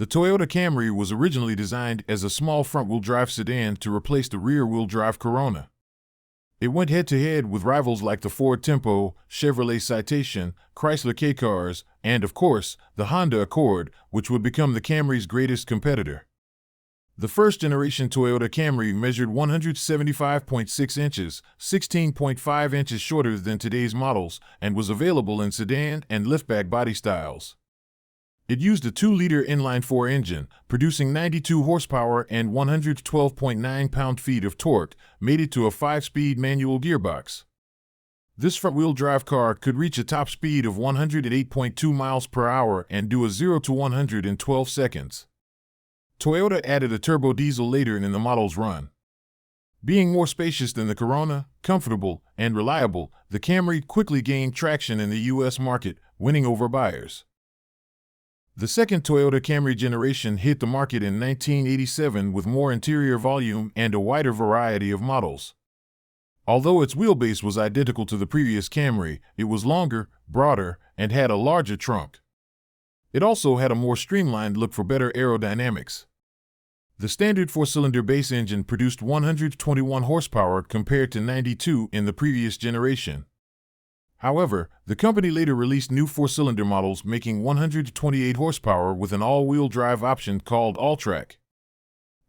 The Toyota Camry was originally designed as a small front-wheel drive sedan to replace the rear-wheel drive Corona. It went head-to-head with rivals like the Ford Tempo, Chevrolet Citation, Chrysler K-Cars, and, of course, the Honda Accord, which would become the Camry's greatest competitor. The first-generation Toyota Camry measured 175.6 inches, 16.5 inches shorter than today's models, and was available in sedan and liftback body styles. It used a 2-liter inline-4 engine, producing 92 horsepower and 112.9 pound-feet of torque, mated to a 5-speed manual gearbox. This front-wheel drive car could reach a top speed of 108.2 miles per hour and do a 0 to 100 in 12 seconds. Toyota added a turbo diesel later in the model's run. Being more spacious than the Corona, comfortable, and reliable, the Camry quickly gained traction in the U.S. market, winning over buyers. The second Toyota Camry generation hit the market in 1987 with more interior volume and a wider variety of models. Although its wheelbase was identical to the previous Camry, it was longer, broader, and had a larger trunk. It also had a more streamlined look for better aerodynamics. The standard 4-cylinder base engine produced 121 horsepower compared to 92 in the previous generation. However, the company later released new 4-cylinder models making 128 horsepower with an all-wheel drive option called All-Track.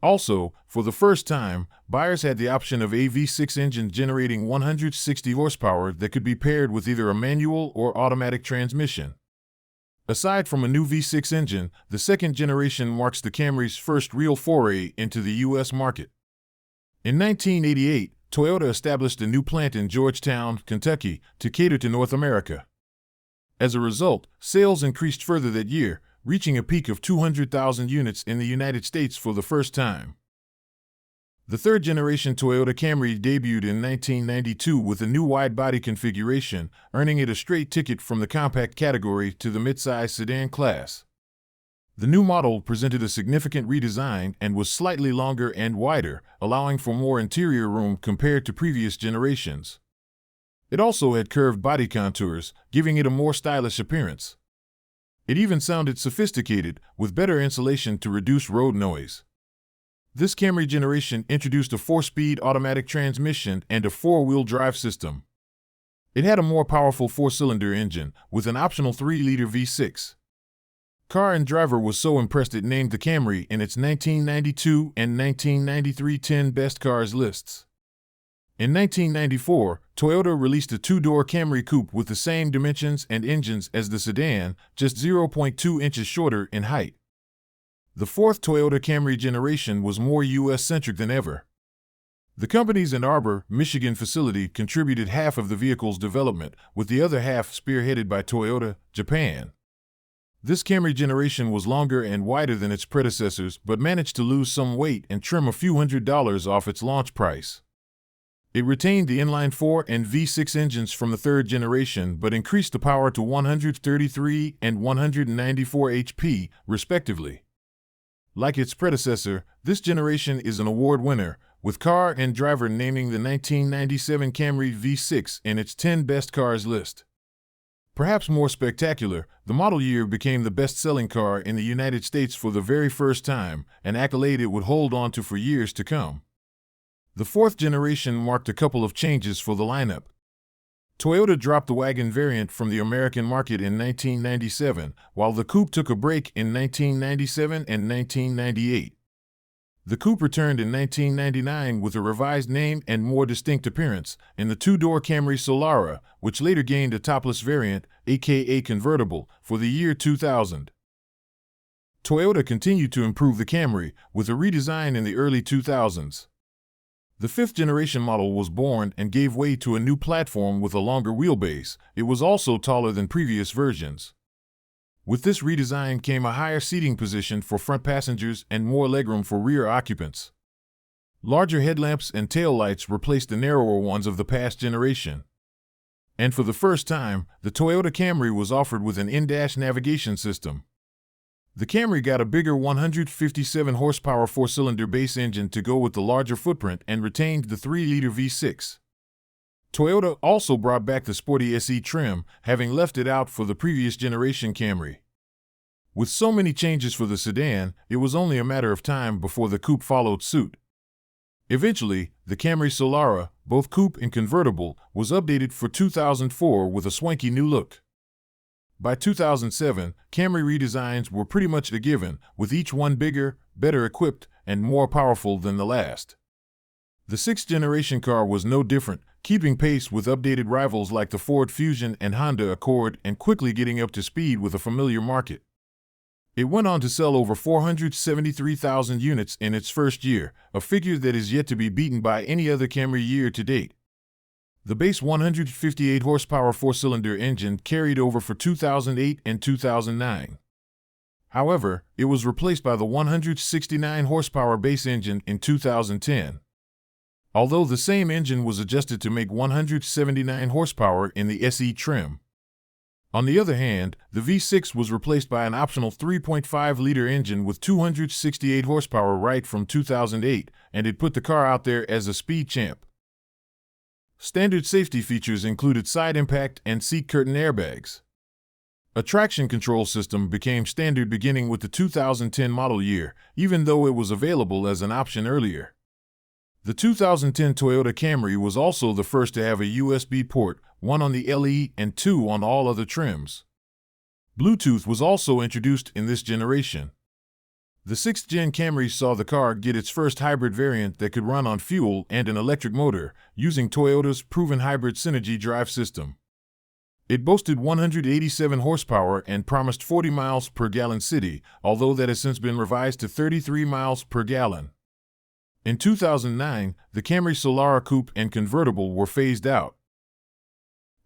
Also, for the first time, buyers had the option of a V6 engine generating 160 horsepower that could be paired with either a manual or automatic transmission. Aside from a new V6 engine, the second generation marks the Camry's first real foray into the U.S. market. In 1988, Toyota established a new plant in Georgetown, Kentucky, to cater to North America. As a result, sales increased further that year, reaching a peak of 200,000 units in the United States for the first time. The third-generation Toyota Camry debuted in 1992 with a new wide-body configuration, earning it a straight ticket from the compact category to the midsize sedan class. The new model presented a significant redesign and was slightly longer and wider, allowing for more interior room compared to previous generations. It also had curved body contours, giving it a more stylish appearance. It even sounded sophisticated, with better insulation to reduce road noise. This Camry generation introduced a 4-speed automatic transmission and a 4-wheel drive system. It had a more powerful 4-cylinder engine, with an optional 3-liter V6. Car and Driver was so impressed it named the Camry in its 1992 and 1993 10 Best Cars lists. In 1994, Toyota released a 2-door Camry coupe with the same dimensions and engines as the sedan, just 0.2 inches shorter in height. The fourth Toyota Camry generation was more U.S.-centric than ever. The company's Ann Arbor, Michigan facility contributed half of the vehicle's development, with the other half spearheaded by Toyota, Japan. This Camry generation was longer and wider than its predecessors, but managed to lose some weight and trim a few $100s off its launch price. It retained the inline-4 and V6 engines from the third generation, but increased the power to 133 and 194 HP, respectively. Like its predecessor, this generation is an award winner, with Car and Driver naming the 1997 Camry V6 in its 10 Best Cars list. Perhaps more spectacular, the model year became the best-selling car in the United States for the very first time, an accolade it would hold on to for years to come. The fourth generation marked a couple of changes for the lineup. Toyota dropped the wagon variant from the American market in 1997, while the coupe took a break in 1997 and 1998. The coupe returned in 1999 with a revised name and more distinct appearance, in the 2-door Camry Solara, which later gained a topless variant, aka convertible, for the year 2000. Toyota continued to improve the Camry, with a redesign in the early 2000s. The fifth-generation model was born and gave way to a new platform with a longer wheelbase. It was also taller than previous versions. With this redesign came a higher seating position for front passengers and more legroom for rear occupants. Larger headlamps and taillights replaced the narrower ones of the past generation. And for the first time, the Toyota Camry was offered with an in-dash navigation system. The Camry got a bigger 157 horsepower 4-cylinder base engine to go with the larger footprint and retained the 3-liter V6. Toyota also brought back the sporty SE trim, having left it out for the previous generation Camry. With so many changes for the sedan, it was only a matter of time before the coupe followed suit. Eventually, the Camry Solara, both coupe and convertible, was updated for 2004 with a swanky new look. By 2007, Camry redesigns were pretty much a given, with each one bigger, better equipped, and more powerful than the last. The sixth-generation car was no different, keeping pace with updated rivals like the Ford Fusion and Honda Accord and quickly getting up to speed with a familiar market. It went on to sell over 473,000 units in its first year, a figure that is yet to be beaten by any other Camry year to date. The base 158 horsepower four-cylinder engine carried over for 2008 and 2009. However, it was replaced by the 169 horsepower base engine in 2010. Although the same engine was adjusted to make 179 horsepower in the SE trim. On the other hand, the V6 was replaced by an optional 3.5-liter engine with 268 horsepower right from 2008, and it put the car out there as a speed champ. Standard safety features included side impact and seat curtain airbags. A traction control system became standard beginning with the 2010 model year, even though it was available as an option earlier. The 2010 Toyota Camry was also the first to have a USB port, one on the LE and two on all other trims. Bluetooth was also introduced in this generation. The 6th-gen Camry saw the car get its first hybrid variant that could run on fuel and an electric motor, using Toyota's proven hybrid Synergy drive system. It boasted 187 horsepower and promised 40 miles per gallon city, although that has since been revised to 33 miles per gallon. In 2009, the Camry Solara Coupe and convertible were phased out.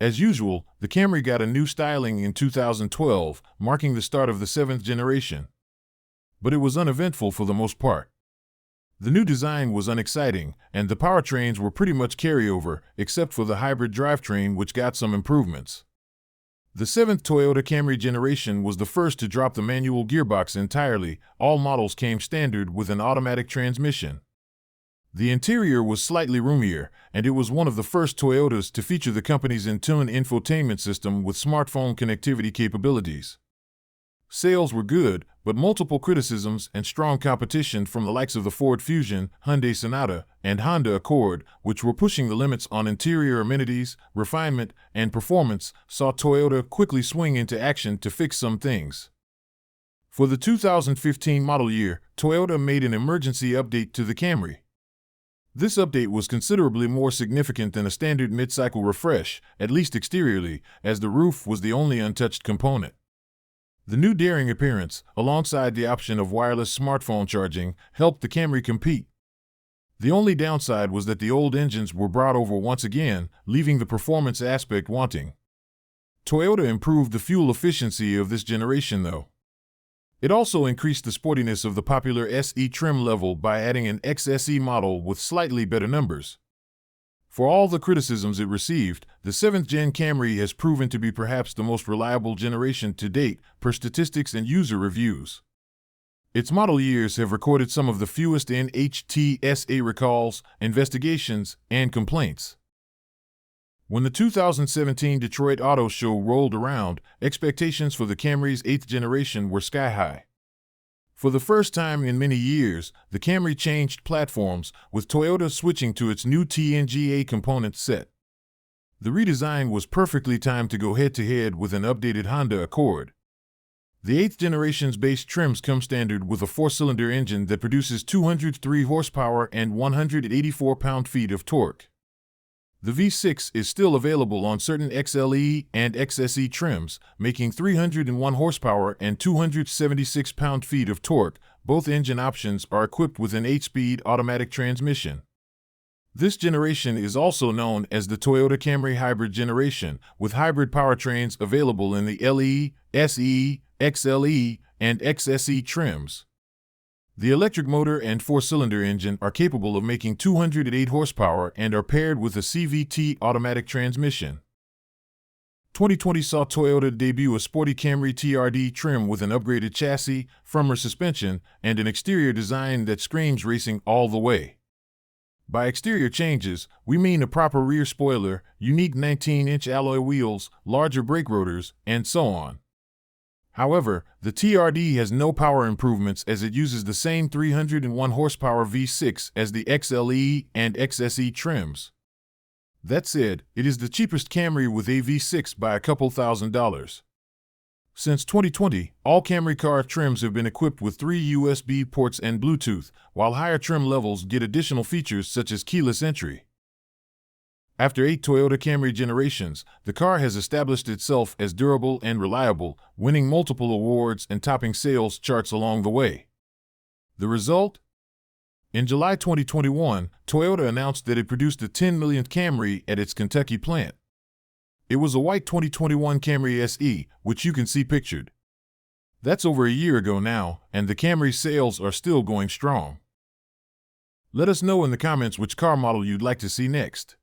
As usual, the Camry got a new styling in 2012, marking the start of the 7th generation. But it was uneventful for the most part. The new design was unexciting, and the powertrains were pretty much carryover, except for the hybrid drivetrain, which got some improvements. The 7th Toyota Camry generation was the first to drop the manual gearbox entirely. All models came standard with an automatic transmission. The interior was slightly roomier, and it was one of the first Toyotas to feature the company's in-tune infotainment system with smartphone connectivity capabilities. Sales were good, but multiple criticisms and strong competition from the likes of the Ford Fusion, Hyundai Sonata, and Honda Accord, which were pushing the limits on interior amenities, refinement, and performance, saw Toyota quickly swing into action to fix some things. For the 2015 model year, Toyota made an emergency update to the Camry. This update was considerably more significant than a standard mid-cycle refresh, at least exteriorly, as the roof was the only untouched component. The new daring appearance, alongside the option of wireless smartphone charging, helped the Camry compete. The only downside was that the old engines were brought over once again, leaving the performance aspect wanting. Toyota improved the fuel efficiency of this generation, though. It also increased the sportiness of the popular SE trim level by adding an XSE model with slightly better numbers. For all the criticisms it received, the 7th-gen Camry has proven to be perhaps the most reliable generation to date, per statistics and user reviews. Its model years have recorded some of the fewest NHTSA recalls, investigations, and complaints. When the 2017 Detroit Auto Show rolled around, expectations for the Camry's 8th generation were sky-high. For the first time in many years, the Camry changed platforms, with Toyota switching to its new TNGA component set. The redesign was perfectly timed to go head-to-head with an updated Honda Accord. The 8th generation's base trims come standard with a 4-cylinder engine that produces 203 horsepower and 184 pound-feet of torque. The V6 is still available on certain XLE and XSE trims, making 301 horsepower and 276 pound-feet of torque. Both engine options are equipped with an 8-speed automatic transmission. This generation is also known as the Toyota Camry Hybrid generation, with hybrid powertrains available in the LE, SE, XLE, and XSE trims. The electric motor and 4-cylinder engine are capable of making 208 horsepower and are paired with a CVT automatic transmission. 2020 saw Toyota debut a sporty Camry TRD trim with an upgraded chassis, firmer suspension, and an exterior design that screams racing all the way. By exterior changes, we mean a proper rear spoiler, unique 19-inch alloy wheels, larger brake rotors, and so on. However, the TRD has no power improvements as it uses the same 301 horsepower V6 as the XLE and XSE trims. That said, it is the cheapest Camry with a V6 by a couple $1,000s. Since 2020, all Camry car trims have been equipped with 3 USB ports and Bluetooth, while higher trim levels get additional features such as keyless entry. After 8 Toyota Camry generations, the car has established itself as durable and reliable, winning multiple awards and topping sales charts along the way. The result? In July 2021, Toyota announced that it produced the 10 millionth Camry at its Kentucky plant. It was a white 2021 Camry SE, which you can see pictured. That's over a year ago now, and the Camry sales are still going strong. Let us know in the comments which car model you'd like to see next.